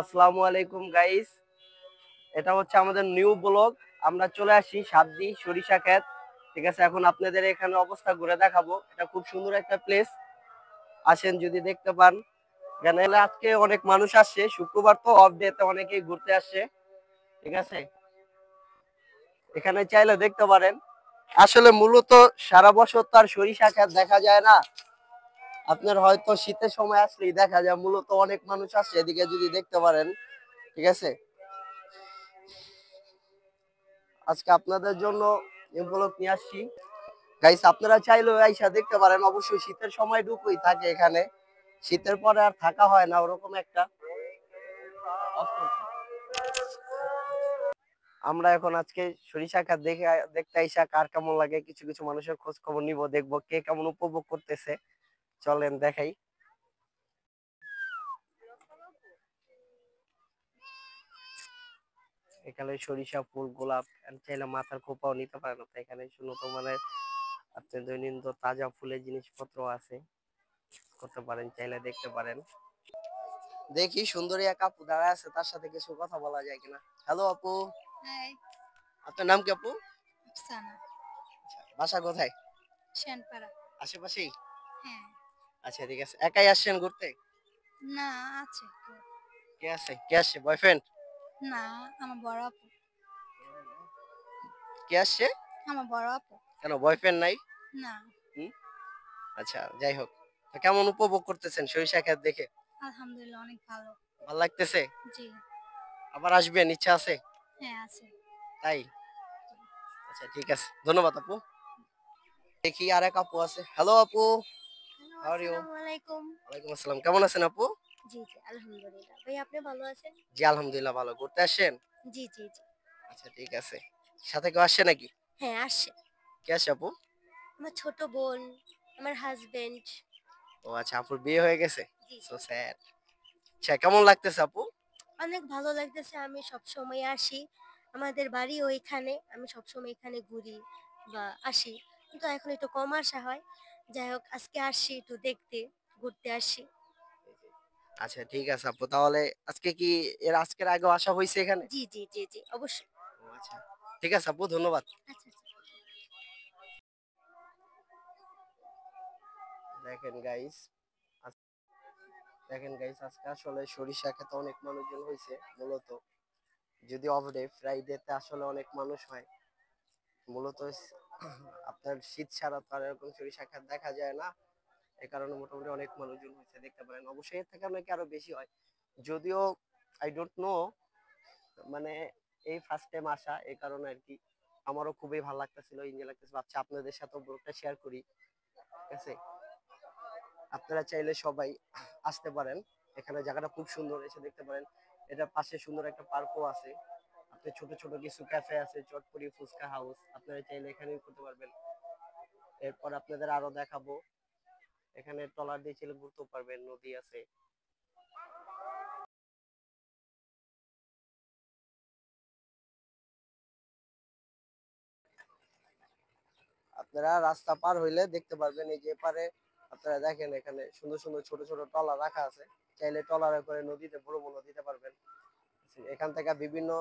আসসালামু আলাইকুম গাইস, এটা হচ্ছে আমাদের নিউ ব্লগ। আমরা চলে আসি সাদ্দি সরিষা ক্ষেত। ঠিক আছে, এখন আপনাদের এখানে অবস্থা ঘুরে দেখাবো। এটা খুব সুন্দর একটা প্লেস, আসেন যদি দেখতে পান। এখানে আজকে অনেক মানুষ আসছে, শুক্রবার তো অফ ডে তে অনেকেই ঘুরতে আসছে। ঠিক আছে, এখানে চাইলে দেখতে পারেন। আসলে মূলত সারা বছর তো আর সরিষা ক্ষেত দেখা যায় না, আপনার হয়তো শীতের সময় আসলেই দেখা যায়। মূলত অনেক মানুষ আসছে এদিকে, যদি দেখতে পারেন। ঠিক আছে, আজকে আপনাদের জন্য ব্লগ নিয়ে আসছি গাইস। আপনারা চাইলেও আইসা দেখতে পারেন। অবশ্যই শীতের সময় ঢুকুই থাকে এখানে, শীতের পরে আর থাকা হয় না ওরকম একটা। আমরা এখন আজকে সরিষা ক্ষেত দেখে দেখতে আইসা কার কেমন লাগে, কিছু কিছু মানুষের খোঁজ খবর নিব, দেখবো কে কেমন উপভোগ করতেছে। চলেন দেখাই। এখানে সরিষা ফুল, গোলাপ, চাইলে মাথার খোপাও নিতে পারেন। এখানে উন্নত মানের আপনার দৈনন্দিন তাজা ফুলের জিনিসপত্র আছে, করতে পারেন, চাইলে দেখতে পারেন। দেখি সুন্দরী এক আপু দাঁড়ায় আছে, তার সাথে কিছু কথা বলা যায় কিনা। হ্যালো আপু। হাই। আপনার নাম কি আপু? আফসানা। বাসা কোথায়? শ্যানপাড়া। আশেপাশেই? হ্যাঁ। আচ্ছা ঠিক আছে, একাই আসছেন ঘুরতে? না, আছে তো। কে আছে? কে আসছে? বয়ফ্রেন্ড? না, আমার বড় আপু। কে আসছে? আমার বড় আপু। কেন বয়ফ্রেন্ড নাই? না। হুম, আচ্ছা যাই হোক। তো কেমন উপভোগ করতেছেন সরিষা ক্ষেত দেখে? আলহামদুলিল্লাহ, অনেক ভালো। ভালো লাগতেছে? জি। আবার আসবেন ইচ্ছা আছে? হ্যাঁ, আছে। তাই? আচ্ছা ঠিক আছে, ধন্যবাদ আপু। দেখি আর এক আপু আছে। হ্যালো আপু। Hello, how are you? আসসালামু আলাইকুম। ওয়ালাইকুম আসসালাম, কেমন আছেন আপু? জি, জি, আলহামদুলিল্লাহ। ভাই, আপনি ভালো আছেন? জি আলহামদুলিল্লাহ ভালো। ঘুরতে আসছেন? জি, জি, জি। আচ্ছা ঠিক আছে, সাথে কেউ আসছে নাকি? হ্যাঁ, আসছে। কে আসছে আপু? আমার ছোট বোন, আমার হাজবেন্ড। ও আচ্ছা, আপুর বিয়ে হয়ে গেছে? জি, সো জি। স্যাড। আচ্ছা কেমন লাগতেছে আপু? অনেক ভালো লাগতেছে। আমি সবসময় আসি। আমাদের বাড়ি ওইখানে। আমি সবসময় এখানে ঘুরি বা আসি। কিন্তু এখন একটু কম আসা হয়। যাই হোক, আজকে আসছি একটু দেখতে, ঘুরতে আসি। আচ্ছা ঠিক আছে আপু, তাহলে আজকে কি আজকের আগেও আসা হয়েছে এখানে? জি, জি, জি, জি, অবশ্যই। ও আচ্ছা ঠিক আছে আপু, ধন্যবাদ। আচ্ছা, আচ্ছা। দেখেন গাইস, দেখেন গাইস, আজকে আসলে সরিষা খেতে অনেক মানুষজন হয়েছে। মূলত যদি অফ ডে ফ্রাইডে তে আসলে অনেক মানুষ হয়। মূলত আপনার শীত ছাড়া তো আর এরকম সরিষা খেত দেখা যায় না। এই কারণে মোটামুটি অনেক মানুষজন হয়েছে, দেখতে পারেন। অবশ্যই এর থেকে অনেকে আরো বেশি হয়, যদিও আই ডোন্ট নো। মানে এই ফার্স্ট টাইম আসা, এই কারণে আর কি। আমারও খুবই ভালো লাগতেছিল, এনজয় লাগতেছিল। আচ্ছা আপনাদের সাথে ব্লগটা শেয়ার করি। ঠিক আছে, আপনারা চাইলে সবাই আসতে পারেন। এখানে জায়গাটা খুব সুন্দর, এসে দেখতে পারেন। এটার পাশে সুন্দর একটা পার্কও আছে। আপনি ছোট ছোট কিছু ক্যাফে আছে, চটপটি, ফুচকা হাউস, আপনারা চাইলে এখানেই করতে পারবেন। এরপর আপনাদের আরো দেখাবো, এখানে ট্রলার দিয়ে চাইলে ঘুরতেও পারবেন, নদী আছে। আপনারা রাস্তা পার হইলে দেখতে পারবেন এই যে পারে। আপনারা দেখেন এখানে সুন্দর সুন্দর ছোট ছোট ট্রলার রাখা আছে, চাইলে ট্রলারে করে নদীতে ভ্রমণও দিতে পারবেন। এখান থেকে বিভিন্ন,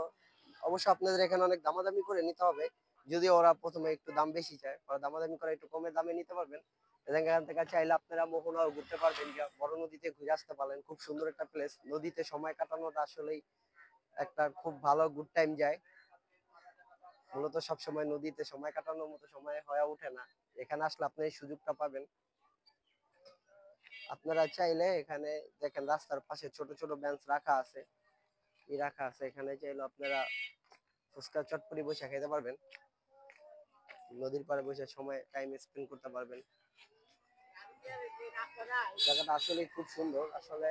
অবশ্য আপনাদের এখানে অনেক দামাদামি করে নিতে হবে। যদি ওরা প্রথমে একটু দাম বেশি চায়, ওরা দামাদামি করে একটু কমে দামে নিতে পারবেন। এখান থেকে চাইলে আপনারা মোহনাও ঘুরতে পারবেন, বড় নদীতে ঘুরে আসতে পারলেন। খুব সুন্দর একটা প্লেস, নদীতে সময় কাটানোটা আসলেই একটা খুব ভালো গুড টাইম যায়। মূলত সবসময় নদীতে সময় কাটানোর মতো সময় হয়ে ওঠে না, এখানে আসলে আপনি এই সুযোগটা পাবেন। আপনারা চাইলে এখানে দেখেন রাস্তার পাশে ছোট ছোট বেঞ্চ রাখা আছে, রাখা আছে। এখানে চাইলে আপনারা ফুচকা চটপটি বসে খেতে পারবেন, নদীর পাড়ে বসে সময় টাইম স্পেন্ড করতে পারবেন। জায়গাটা আসলে খুব সুন্দর। আসলে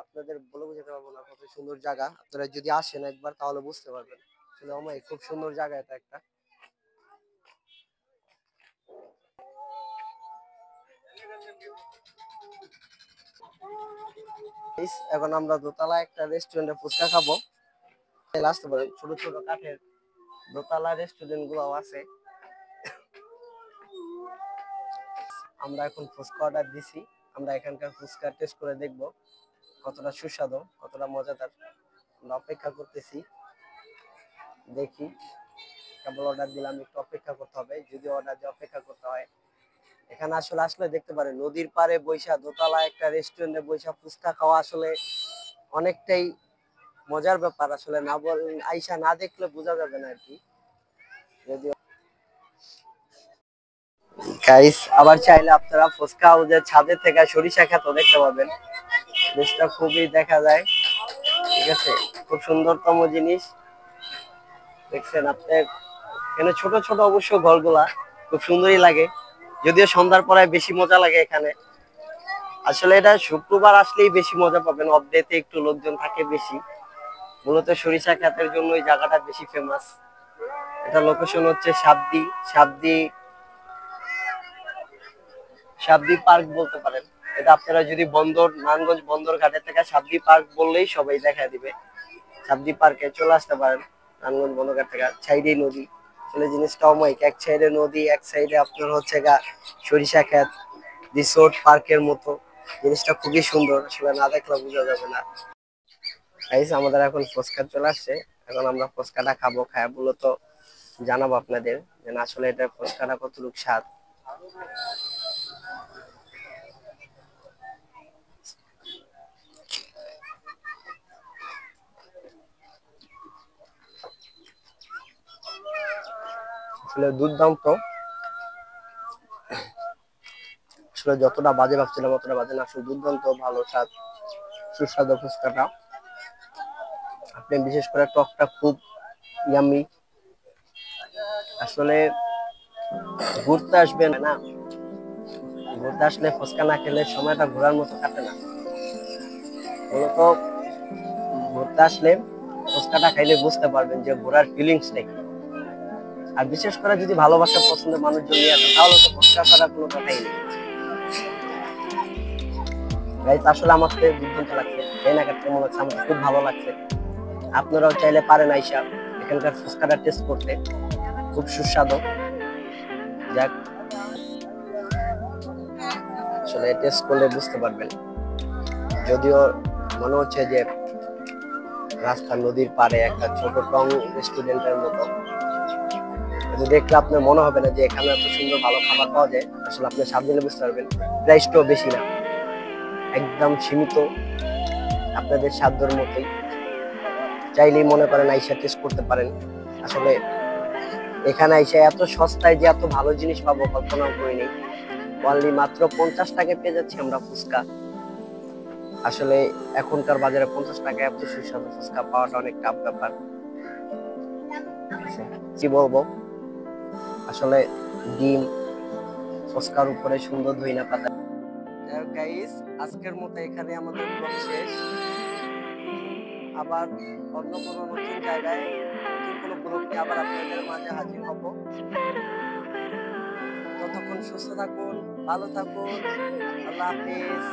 আপনাদের বলে বোঝাতে পারবো না কত সুন্দর জায়গা। আপনারা যদি আসেন একবার তাহলে বুঝতে পারবেন। আসলে অমাই খুব সুন্দর জায়গা এটা একটা। এখন আমরা দোতলা একটা রেস্টুরেন্টে ফুচকা খাবো, আসতে পারেন। ছোট ছোট কাঠের দোতলা রেস্টুরেন্ট গুলো আছে। আমরা এখন ফুচকা অর্ডার দিছি, আমরা এখানকার ফুচকা টেস্ট করে দেখবো কতটা সুস্বাদু, কতটা মজাদার আমরা অপেক্ষা করতেছি। দেখি, কেবল অর্ডার দিলাম, একটু অপেক্ষা করতে হবে। যদি অর্ডার দিয়ে অপেক্ষা করতে হয়, এখানে আসলে আসলে দেখতে পারেন নদীর পাড়ে বৈশা দোতলা একটা রেস্টুরেন্টে বৈশা ফুচকা খাওয়া আসলে অনেকটাই মজার ব্যাপার। আসলে না বল আইসা না দেখলে বোঝা যাবে না আর কি। যদিও গাইস, আবার চাইলে আপনারা ফুচকা হাউসের ছাদে থেকে সরিষা ক্ষেত দেখতে পাবেন। জিনিসটা খুবই দেখা যায়, ঠিক আছে, খুব সুন্দরতম জিনিস। দেখছেন আপনি, এখানে ছোট ছোট অবশ্য ঘরগুলা খুব সুন্দরই লাগে, যদিও সন্ধ্যার পরে বেশি মজা লাগে এখানে। আসলে এটা শুক্রবার আসলেই বেশি মজা পাবেন, অফ ডেতে একটু লোকজন থাকে বেশি। মূলত সরিষা ক্ষেতের জন্য এই জায়গাটা বেশি ফেমাস। এটা লোকেশন হচ্ছে সাবদি, সাবদি সাবদি পার্ক বলতে পারেন। এটা আপনারা যদি বন্দর নারায়ণগঞ্জ বন্দর ঘাটে থেকে সাবদি পার্ক বললেই সবাই দেখা দিবে। সাবদি পার্কে চলে আসতে পারেন নারায়ণগঞ্জ বন্দর ঘাট থেকে, সাইডেই নদী। আসলে জিনিসটা অমায়িক, এক সাইডে নদী, এক সাইডে আপনার হচ্ছে গা সরিষা ক্ষেত, রিসোর্ট পার্কের মতো। জিনিসটা খুবই সুন্দর, আসলে না দেখলে বোঝা যাবে না। গাইস, আমাদের এখন ফুচকা চলে আসছে। এখন আমরা ফুচকাটা খাবো, খায় মূলত জানাবো আপনাদের যে না আসলে এটা ফুচকাটা কতটুকু স্বাদ। আসলে দুর্দান্ত, আসলে যতটা বাজে ভাবছিলাম অতটা বাজে না, আসলে দুর্দান্ত ভালো স্বাদ, সুস্বাদু ফুচকাটা। আপনি বিশেষ করে টকটা খুব ইয়াম্মি। আসলে ঘুরতে আসবেন না, ঘুরতে আসলে ফুচকা না খেলে সময়টা ঘোরার মতো কাটে না। মূলত ঘুরতে আসলে ফুচকাটা খাইলে বুঝতে পারবেন যে ঘোরার ফিলিংসটা কি। আর বিশেষ করে যদি ভালোবাসা পছন্দের মানুষজন নিয়ে আসেন তাহলে তো ফুচকা ছাড়া কোনো কথাই নেই। গাইস, আসলে আমার তো দুর্দান্ত লাগছে, এই না কেমন লাগছে, আমার খুব ভালো লাগছে। আপনারাও চাইলে পারেন আইসা এখানকার ফুচকাটা টেস্ট করতে, খুব সুস্বাদু। যাক, আসলে টেস্ট করলে বুঝতে পারবেন। যদিও মনে হচ্ছে যে রাস্তা নদীর পাড়ে একটা ছোট টং রেস্টুরেন্টের মতো, কিন্তু দেখলে আপনার মনে হবে না যে এখানে এত সুন্দর ভালো খাবার পাওয়া যায়। আসলে আপনি স্বাদ নিলে বুঝতে পারবেন, প্রাইসটাও বেশি না, একদম সীমিত, আপনাদের সাধ্যের মতোই। চাইলেই মনে করেন আইসা টেস্ট করতে পারেন। আসলে এখানে আইসা এত সস্তায় যে এত ভালো জিনিস পাবো কল্পনাও করিনি। অনলি মাত্র 50 টাকায় পেয়ে যাচ্ছি আমরা ফুচকা। আসলে এখনকার বাজারে 50 টাকা এত সুস্বাদু ফুচকা পাওয়াটা অনেক টাফ ব্যাপার। কি বলবো, আসলে ডিম, ফুচকার উপরে সুন্দর ধইনা পাতা। গাইস, আজকের মতো এখানে আমাদের ব্লগ শেষ। আবার অন্য কোনো নতুন জায়গায় নতুন কোনো ব্লগ নিয়ে আবার আপনাদের মাঝে হাজির হব। ততক্ষণ সুস্থ থাকুন, ভালো থাকুন, আল্লাহ হাফিজ।